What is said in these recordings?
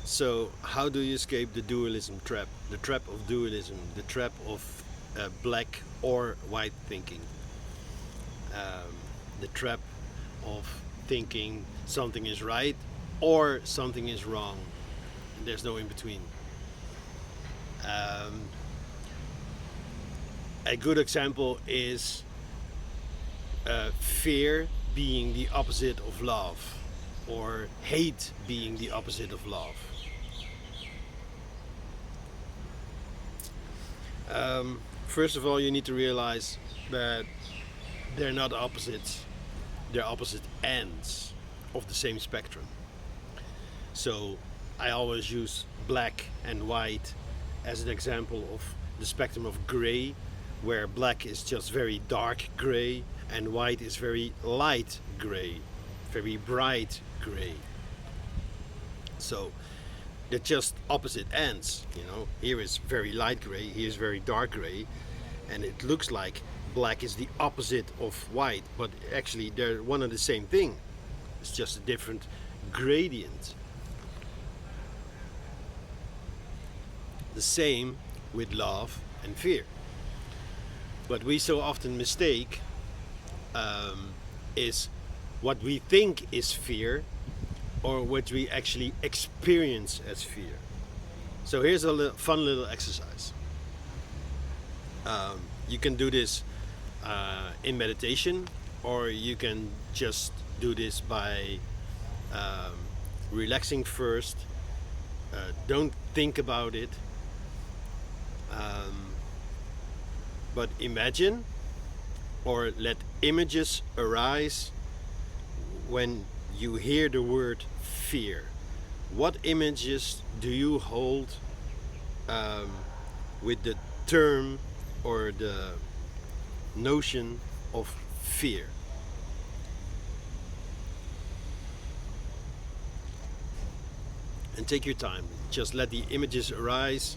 So, how do you escape the dualism trap? The trap of dualism, the trap of black or white thinking, um, the trap of thinking something is right or something is wrong. There's no in between. Um, a good example is fear being the opposite of love, or hate being the opposite of love. First of all, you need to realize that they're not opposites, they're opposite ends of the same spectrum. So I always use black and white as an example of the spectrum of gray, where black is just very dark gray and white is very light gray, very bright gray. So they're just opposite ends, you know. Here is very light gray, here is very dark gray, and it looks like black is the opposite of white, but actually they're one and the same thing. It's just a different gradient. The same with love and fear. What we so often mistake is what we think is fear or what we actually experience as fear. So here's a fun little exercise. You can do this in meditation, or you can just do this by relaxing first. Don't think about it, but imagine or let images arise when you hear the word fear. What images do you hold with the term or the notion of fear? And take your time, just let the images arise.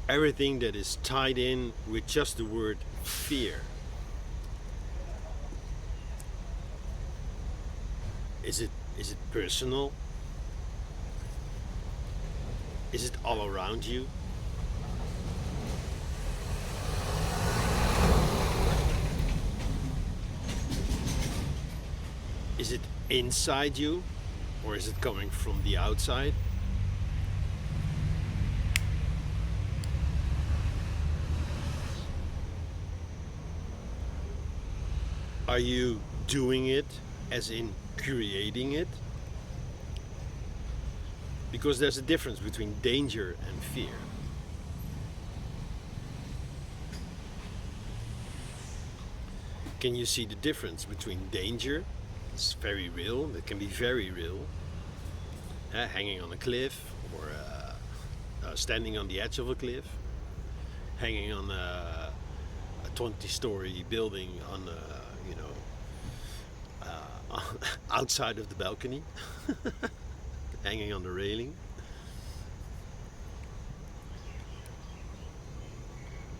Everything that is tied in with just the word fear. Is it personal? Is it all around you? Is it inside you, or is it coming from the outside? Are you doing it, as in creating it? Because there's a difference between danger and fear. Can you see the difference between danger? It's very real, it can be very real. Hanging on a cliff, or standing on the edge of a cliff, hanging on a 20-story building on outside of the balcony, hanging on the railing.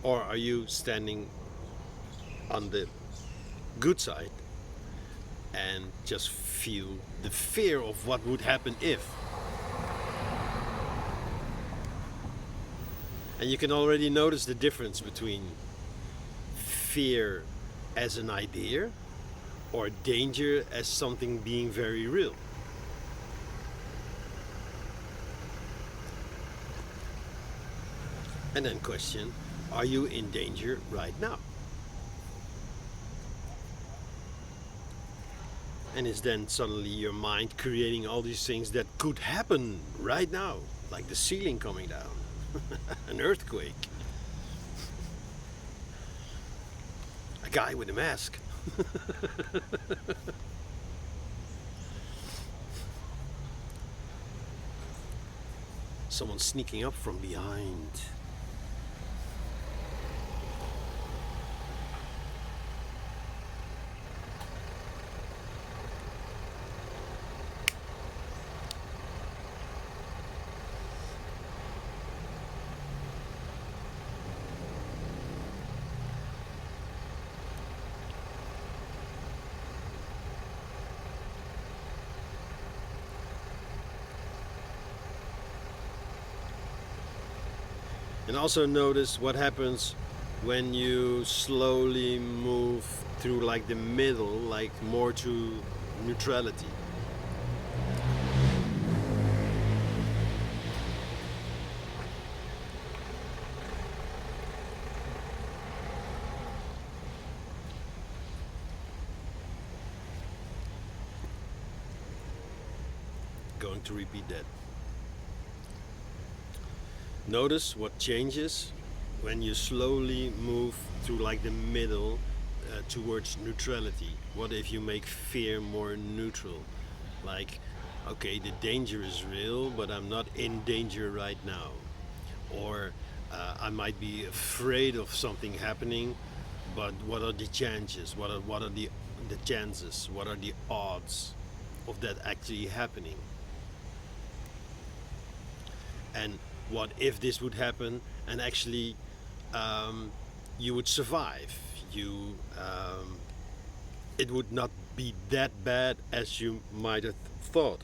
Or are you standing on the good side and just feel the fear of what would happen if? And you can already notice the difference between fear as an idea or danger as something being very real. And then question, are you in danger right now? And is then suddenly your mind creating all these things that could happen right now, like the ceiling coming down, an earthquake, a guy with a mask. Someone sneaking up from behind. And also notice what happens when you slowly move through like the middle, like more to neutrality. Going to repeat that. Notice what changes when you slowly move through like the middle towards neutrality. What if you make fear more neutral? Like, okay, the danger is real, but I'm not in danger right now. Or I might be afraid of something happening, but what are the chances? What are the chances? What are the odds of that actually happening? And what if this would happen and actually you would survive? It would not be that bad as you might have thought.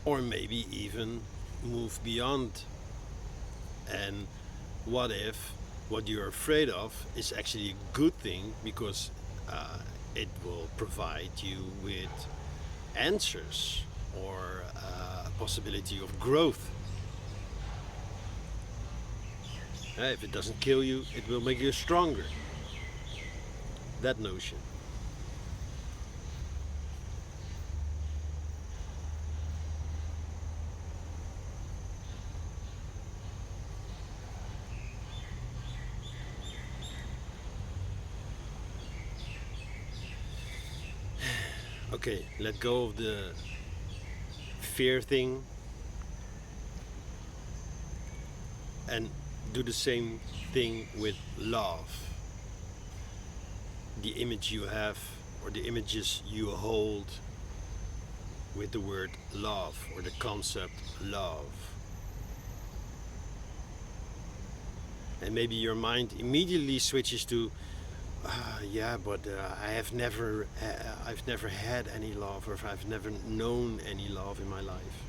Or maybe even move beyond. And what if what you're afraid of is actually a good thing, because it will provide you with answers or a possibility of growth. If it doesn't kill you, it will make you stronger. That notion. Okay, let go of the fear thing and do the same thing with love. The image you have, or the images you hold with the word love, or the concept love. And maybe your mind immediately switches to, yeah, but I've never had any love, or I've never known any love in my life.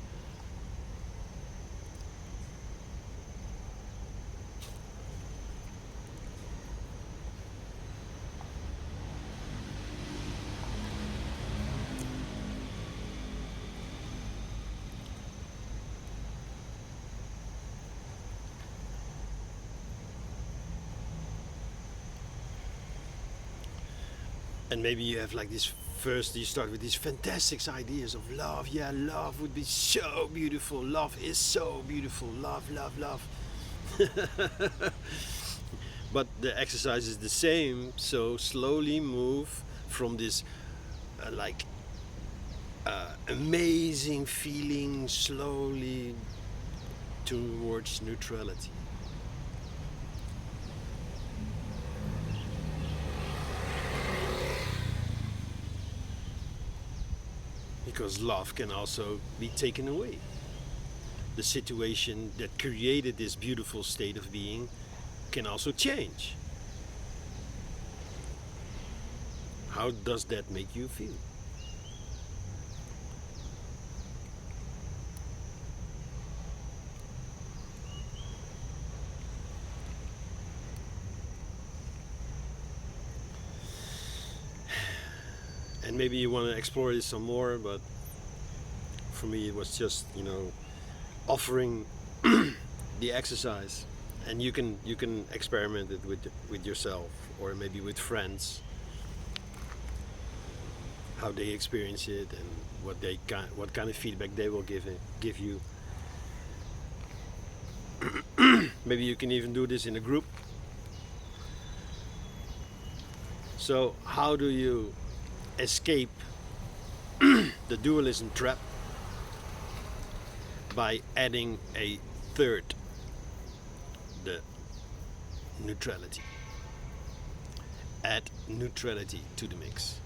And maybe you have like this first, you start with these fantastic ideas of love. Yeah, love would be so beautiful. Love is so beautiful. Love, love, love. But the exercise is the same. So slowly move from this amazing feeling slowly towards neutrality. Because love can also be taken away. The situation that created this beautiful state of being can also change. How does that make you feel? And maybe you want to explore this some more, but for me it was just, offering the exercise. And you can experiment it with yourself, or maybe with friends, how they experience it and what kind of feedback they will give you. Maybe you can even do this in a group. So how do you escape the dualism trap? By adding a third, the neutrality. Add neutrality to the mix.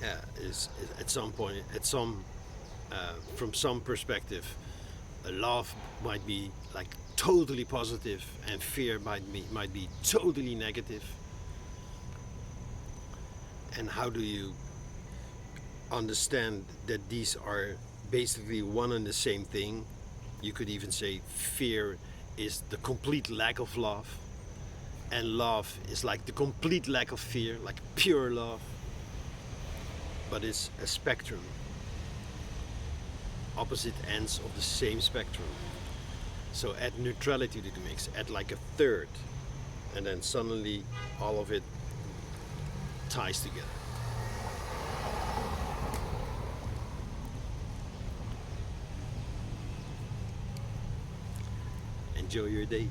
Yeah, is at some point, from some perspective, love might be like totally positive, and fear might be totally negative. And how do you understand that these are basically one and the same thing. You could even say fear is the complete lack of love, and love is like the complete lack of fear, like pure love. But it's a spectrum, opposite ends of the same spectrum. So add neutrality to the mix, add like a third, and then suddenly all of it ties together. Enjoy your day.